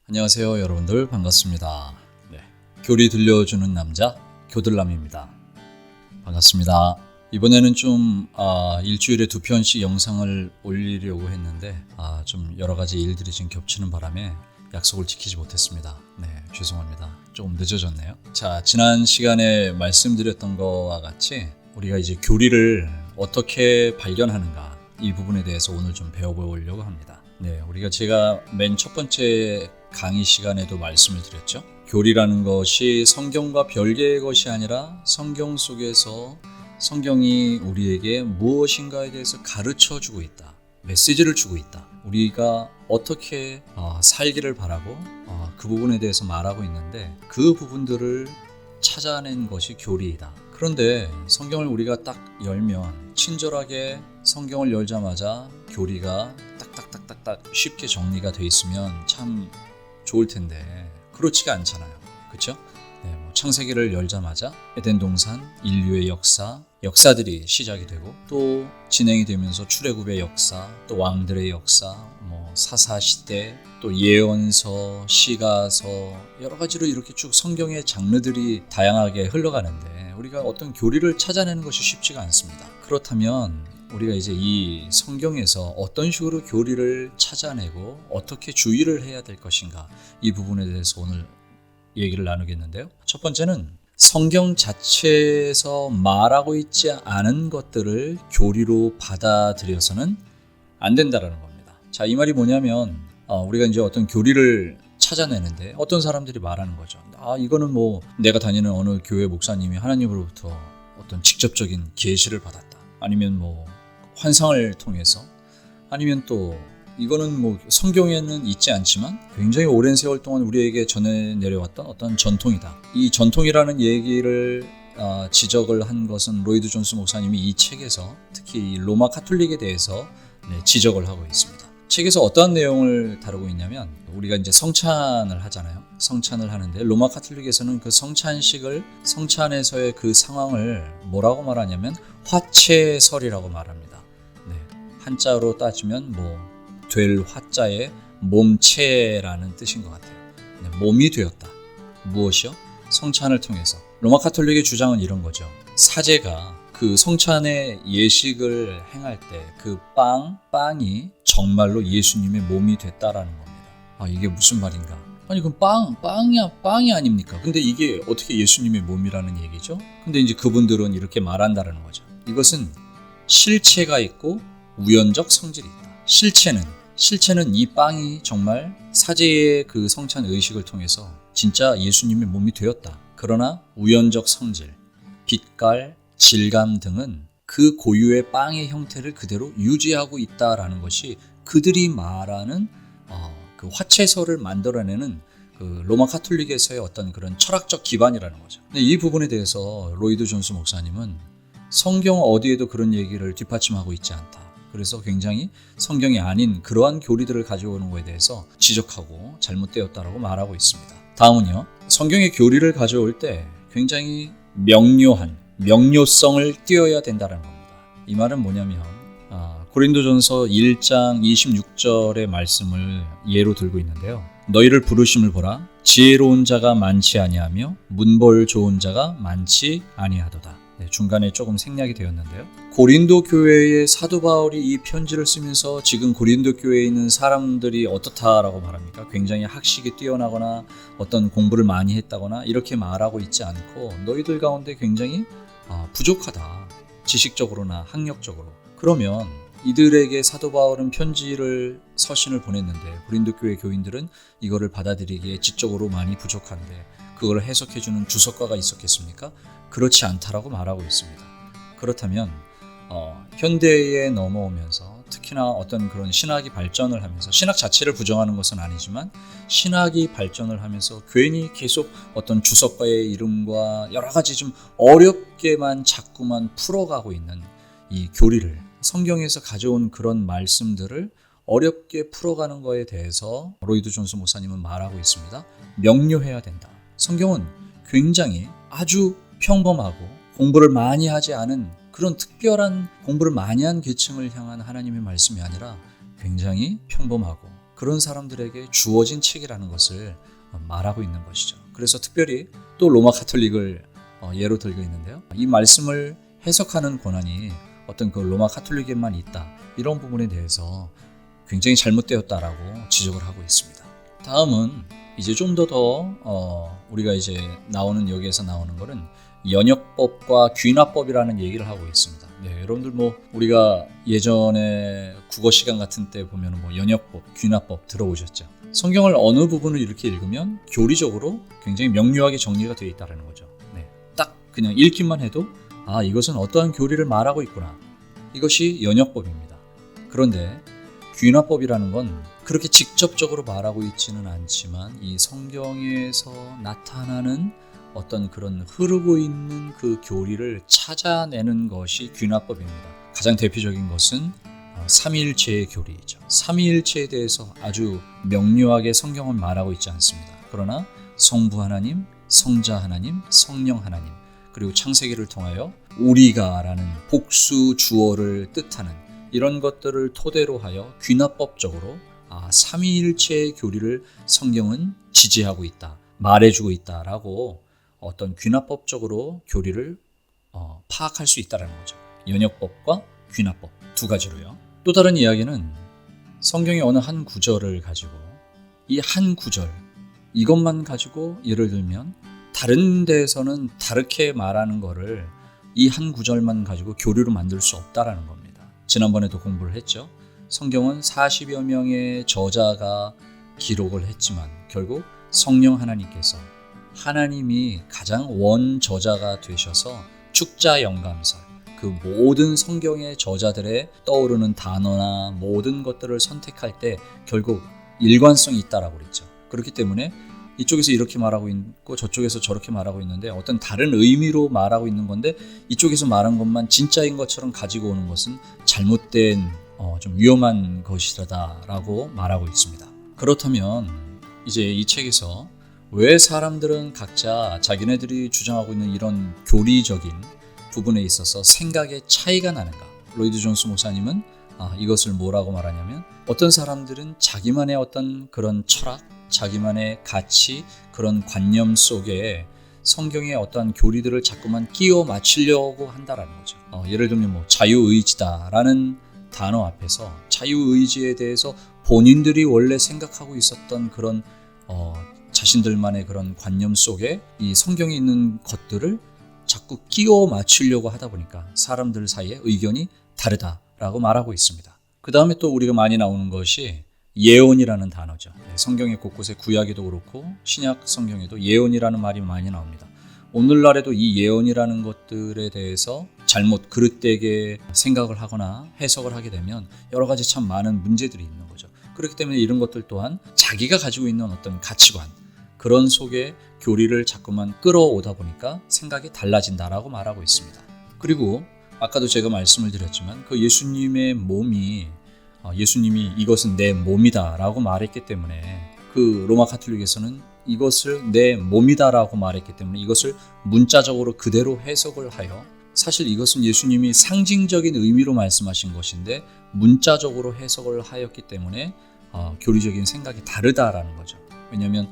안녕하세요 여러분들 반갑습니다. 교리 들려주는 남자 교들남입니다. 반갑습니다. 이번에는 좀 일주일에 2편씩 영상을 올리려고 했는데 좀 여러가지 일들이 지금 겹치는 바람에 약속을 지키지 못했습니다. 죄송합니다. 조금 늦어졌네요. 자, 지난 시간에 말씀드렸던 것과 같이 우리가 이제 교리를 어떻게 발견하는가, 이 부분에 대해서 오늘 좀 배워보려고 합니다. 우리가 제가 맨 첫 번째 강의 시간에도 말씀을 드렸죠. 교리라는 것이 성경과 별개의 것이 아니라 성경 속에서 성경이 우리에게 무엇인가에 대해서 가르쳐 주고 있다, 메시지를 주고 있다, 우리가 어떻게 살기를 바라고 그 부분에 대해서 말하고 있는데, 그 부분들을 찾아낸 것이 교리이다. 그런데 성경을 우리가 딱 열면, 친절하게 성경을 열자마자 교리가 딱딱딱딱딱 쉽게 정리가 돼 있으면 참 좋을 텐데 그렇지가 않잖아요. 그렇죠? 창세기를 열자마자 에덴 동산, 인류의 역사들이 시작이 되고, 또 진행이 되면서 출애굽의 역사, 또 왕들의 역사, 사사시대, 또 예언서, 시가서, 여러 가지로 이렇게 쭉 성경의 장르들이 다양하게 흘러가는데 우리가 어떤 교리를 찾아내는 것이 쉽지가 않습니다. 그렇다면 우리가 이제 이 성경에서 어떤 식으로 교리를 찾아내고 어떻게 주의를 해야 될 것인가, 이 부분에 대해서 오늘 얘기를 나누겠는데요. 첫 번째는 성경 자체에서 말하고 있지 않은 것들을 교리로 받아들여서는 안 된다라는 겁니다. 자, 이 말이 뭐냐면 우리가 이제 어떤 교리를 찾아내는데 어떤 사람들이 말하는 거죠. 이거는 내가 다니는 어느 교회 목사님이 하나님으로부터 어떤 직접적인 계시를 받았다, 아니면 환상을 통해서, 아니면 또 이거는 성경에는 있지 않지만 굉장히 오랜 세월 동안 우리에게 전해 내려왔던 어떤 전통이다. 이 전통이라는 얘기를 지적을 한 것은 로이드 존스 목사님이 이 책에서 특히 이 로마 카톨릭에 대해서 지적을 하고 있습니다. 책에서 어떠한 내용을 다루고 있냐면, 우리가 이제 성찬을 하잖아요. 성찬을 하는데 로마 카톨릭에서는 그 성찬에서의 그 상황을 뭐라고 말하냐면 화채설이라고 말합니다. 한자로 따지면 될 화자의 몸체라는 뜻인 것 같아요. 몸이 되었다. 무엇이요? 성찬을 통해서. 로마 카톨릭의 주장은 이런 거죠. 사제가 그 성찬의 예식을 행할 때 그 빵이 정말로 예수님의 몸이 됐다라는 겁니다. 이게 무슨 말인가? 아니 그럼 빵이 아닙니까? 근데 이게 어떻게 예수님의 몸이라는 얘기죠? 근데 이제 그분들은 이렇게 말한다라는 거죠. 이것은 실체가 있고 우연적 성질이 있다. 실체는 이 빵이 정말 사제의 그 성찬 의식을 통해서 진짜 예수님의 몸이 되었다. 그러나 우연적 성질, 빛깔, 질감 등은 그 고유의 빵의 형태를 그대로 유지하고 있다라는 것이 그들이 말하는 그 화채설을 만들어내는 그 로마 카톨릭에서의 어떤 그런 철학적 기반이라는 거죠. 근데 이 부분에 대해서 로이드 존스 목사님은 성경 어디에도 그런 얘기를 뒷받침하고 있지 않다. 그래서 굉장히 성경이 아닌 그러한 교리들을 가져오는 것에 대해서 지적하고 잘못되었다라고 말하고 있습니다. 다음은요, 성경의 교리를 가져올 때 굉장히 명료성을 띄어야 된다는 겁니다. 이 말은 뭐냐면 고린도전서 1장 26절의 말씀을 예로 들고 있는데요. 너희를 부르심을 보라. 지혜로운 자가 많지 아니하며 문벌 좋은 자가 많지 아니하도다. 중간에 조금 생략이 되었는데요. 고린도 교회의 사도 바울이 이 편지를 쓰면서 지금 고린도 교회에 있는 사람들이 어떻다라고 말합니까? 굉장히 학식이 뛰어나거나 어떤 공부를 많이 했다거나 이렇게 말하고 있지 않고, 너희들 가운데 굉장히 부족하다, 지식적으로나 학력적으로. 그러면 이들에게 사도 바울은 서신을 보냈는데 고린도 교회 교인들은 이거를 받아들이기에 지적으로 많이 부족한데 그걸 해석해주는 주석가가 있었겠습니까? 그렇지 않다라고 말하고 있습니다. 그렇다면 현대에 넘어오면서 특히나 어떤 그런 신학이 발전을 하면서, 신학 자체를 부정하는 것은 아니지만 신학이 발전을 하면서 괜히 계속 어떤 주석가의 이름과 여러 가지 좀 어렵게만 자꾸만 풀어가고 있는 이 교리를, 성경에서 가져온 그런 말씀들을 어렵게 풀어가는 것에 대해서 로이드 존스 목사님은 말하고 있습니다. 명료해야 된다. 성경은 굉장히 아주 평범하고 공부를 많이 하지 않은 그런 특별한 공부를 많이 한 계층을 향한 하나님의 말씀이 아니라 굉장히 평범하고 그런 사람들에게 주어진 책이라는 것을 말하고 있는 것이죠. 그래서 특별히 또 로마 카톨릭을 예로 들고 있는데요. 이 말씀을 해석하는 권한이 어떤 그 로마 카톨릭에만 있다. 이런 부분에 대해서 굉장히 잘못되었다라고 지적을 하고 있습니다. 다음은 이제 좀 더 우리가 이제 나오는 여기에서 나오는 거는 연역법과 귀납법이라는 얘기를 하고 있습니다. 네, 여러분들 뭐 우리가 예전에 국어 시간 같은 때 보면은 뭐 연역법, 귀납법 들어보셨죠? 성경을 어느 부분을 이렇게 읽으면 교리적으로 굉장히 명료하게 정리가 되어 있다는 거죠. 네, 딱 그냥 읽기만 해도 이것은 어떠한 교리를 말하고 있구나. 이것이 연역법입니다. 그런데 귀납법이라는 건 그렇게 직접적으로 말하고 있지는 않지만 이 성경에서 나타나는 어떤 그런 흐르고 있는 그 교리를 찾아내는 것이 귀납법입니다. 가장 대표적인 것은 삼위일체의 교리이죠. 삼위일체에 대해서 아주 명료하게 성경은 말하고 있지 않습니다. 그러나 성부 하나님, 성자 하나님, 성령 하나님, 그리고 창세기를 통하여 우리가라는 복수 주어를 뜻하는 이런 것들을 토대로 하여 귀납법적으로 삼위일체의 교리를 성경은 지지하고 있다, 말해주고 있다라고 어떤 귀납법적으로 교리를 파악할 수 있다는 거죠. 연역법과 귀납법 두 가지로요. 또 다른 이야기는 성경의 어느 한 구절을 가지고 이 한 구절 이것만 가지고 예를 들면 다른 데에서는 다르게 말하는 거를 이 한 구절만 가지고 교리로 만들 수 없다라는 겁니다. 지난번에도 공부를 했죠. 성경은 40여 명의 저자가 기록을 했지만 결국 성령 하나님께서 하나님이 가장 원저자가 되셔서 축자 영감설, 그 모든 성경의 저자들의 떠오르는 단어나 모든 것들을 선택할 때 결국 일관성이 있다라고 그랬죠. 그렇기 때문에 이쪽에서 이렇게 말하고 있고 저쪽에서 저렇게 말하고 있는데 어떤 다른 의미로 말하고 있는 건데 이쪽에서 말한 것만 진짜인 것처럼 가지고 오는 것은 잘못된 좀 위험한 것이다라고 말하고 있습니다. 그렇다면 이제 이 책에서 왜 사람들은 각자 자기네들이 주장하고 있는 이런 교리적인 부분에 있어서 생각의 차이가 나는가? 로이드 존스 목사님은 이것을 뭐라고 말하냐면 어떤 사람들은 자기만의 어떤 그런 철학, 자기만의 가치, 그런 관념 속에 성경의 어떤 교리들을 자꾸만 끼워 맞추려고 한다라는 거죠. 예를 들면 뭐 자유의지다라는 단어 앞에서 자유의지에 대해서 본인들이 원래 생각하고 있었던 그런 자신들만의 그런 관념 속에 이 성경에 있는 것들을 자꾸 끼워 맞추려고 하다 보니까 사람들 사이에 의견이 다르다라고 말하고 있습니다. 그 다음에 또 우리가 많이 나오는 것이 예언이라는 단어죠. 성경의 곳곳에 구약에도 그렇고 신약 성경에도 예언이라는 말이 많이 나옵니다. 오늘날에도 이 예언이라는 것들에 대해서 잘못 그릇되게 생각을 하거나 해석을 하게 되면 여러 가지 참 많은 문제들이 있는 거죠. 그렇기 때문에 이런 것들 또한 자기가 가지고 있는 어떤 가치관, 그런 속에 교리를 자꾸만 끌어오다 보니까 생각이 달라진다라고 말하고 있습니다. 그리고 아까도 제가 말씀을 드렸지만 그 예수님의 몸이 예수님이 이것은 내 몸이다 라고 말했기 때문에 그 로마 카톨릭에서는 이것을 내 몸이다 라고 말했기 때문에 이것을 문자적으로 그대로 해석을 하여 사실 이것은 예수님이 상징적인 의미로 말씀하신 것인데 문자적으로 해석을 하였기 때문에 교리적인 생각이 다르다라는 거죠. 왜냐하면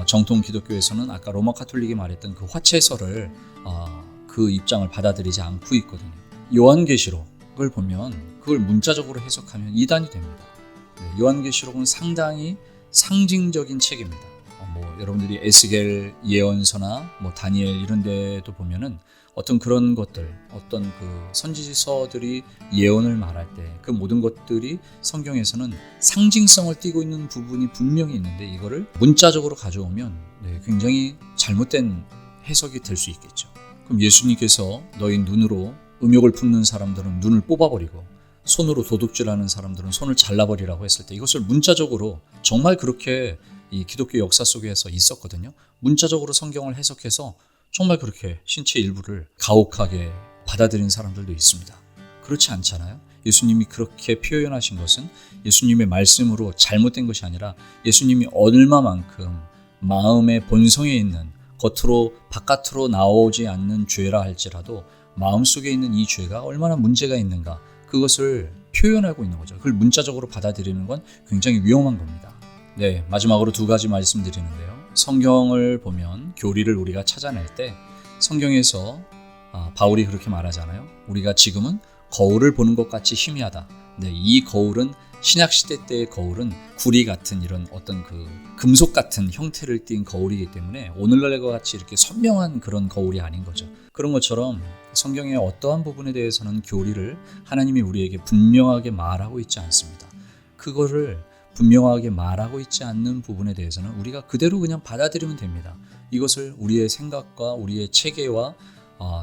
정통 기독교에서는 아까 로마 카톨릭이 말했던 그 화채설을 그 입장을 받아들이지 않고 있거든요. 요한계시록을 보면 그걸 문자적으로 해석하면 이단이 됩니다. 요한계시록은 상당히 상징적인 책입니다. 여러분들이 에스겔 예언서나 다니엘 이런 데도 보면은 어떤 그런 것들, 어떤 그 선지서들이 예언을 말할 때 그 모든 것들이 성경에서는 상징성을 띠고 있는 부분이 분명히 있는데 이거를 문자적으로 가져오면 굉장히 잘못된 해석이 될 수 있겠죠. 그럼 예수님께서 너희 눈으로 음욕을 품는 사람들은 눈을 뽑아버리고 손으로 도둑질하는 사람들은 손을 잘라버리라고 했을 때 이것을 문자적으로 정말 그렇게 이 기독교 역사 속에서 있었거든요. 문자적으로 성경을 해석해서 정말 그렇게 신체 일부를 가혹하게 받아들인 사람들도 있습니다. 그렇지 않잖아요. 예수님이 그렇게 표현하신 것은 예수님의 말씀으로 잘못된 것이 아니라 예수님이 얼마만큼 마음의 본성에 있는 겉으로 바깥으로 나오지 않는 죄라 할지라도 마음속에 있는 이 죄가 얼마나 문제가 있는가 그것을 표현하고 있는 거죠. 그걸 문자적으로 받아들이는 건 굉장히 위험한 겁니다. 네, 마지막으로 두 가지 말씀드리는데요. 성경을 보면 교리를 우리가 찾아낼 때 성경에서 바울이 그렇게 말하잖아요. 우리가 지금은 거울을 보는 것 같이 희미하다. 네, 이 거울은 신약시대 때의 거울은 구리 같은 이런 어떤 그 금속 같은 형태를 띈 거울이기 때문에 오늘날과 같이 이렇게 선명한 그런 거울이 아닌 거죠. 그런 것처럼 성경의 어떠한 부분에 대해서는 교리를 하나님이 우리에게 분명하게 말하고 있지 않습니다. 그거를 분명하게 말하고 있지 않는 부분에 대해서는 우리가 그대로 그냥 받아들이면 됩니다. 이것을 우리의 생각과 우리의 체계와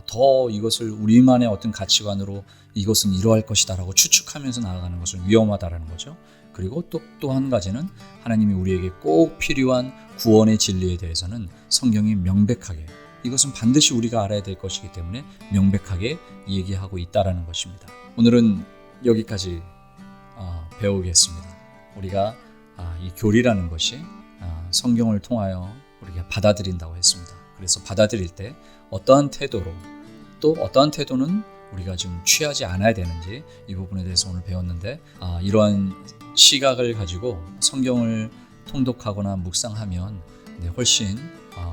더 이것을 우리만의 어떤 가치관으로 이것은 이러할 것이다 라고 추측하면서 나아가는 것은 위험하다라는 거죠. 그리고 또 한 가지는 하나님이 우리에게 꼭 필요한 구원의 진리에 대해서는 성경이 명백하게, 이것은 반드시 우리가 알아야 될 것이기 때문에 명백하게 얘기하고 있다라는 것입니다. 오늘은 여기까지 배우겠습니다. 우리가 이 교리라는 것이 성경을 통하여 우리가 받아들인다고 했습니다. 그래서 받아들일 때 어떠한 태도로, 또 어떠한 태도는 우리가 좀 취하지 않아야 되는지 이 부분에 대해서 오늘 배웠는데, 이러한 시각을 가지고 성경을 통독하거나 묵상하면 훨씬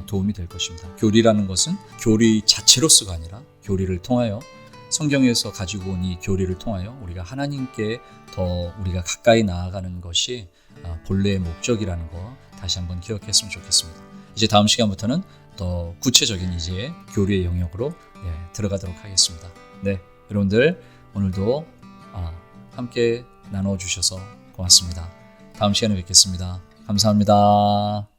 도움이 될 것입니다. 교리라는 것은 교리 자체로서가 아니라 교리를 통하여, 성경에서 가지고 온 이 교리를 통하여 우리가 하나님께 더 우리가 가까이 나아가는 것이 본래의 목적이라는 거 다시 한번 기억했으면 좋겠습니다. 이제 다음 시간부터는 더 구체적인 이제 교리의 영역으로 들어가도록 하겠습니다. 네, 여러분들 오늘도 함께 나눠주셔서 고맙습니다. 다음 시간에 뵙겠습니다. 감사합니다.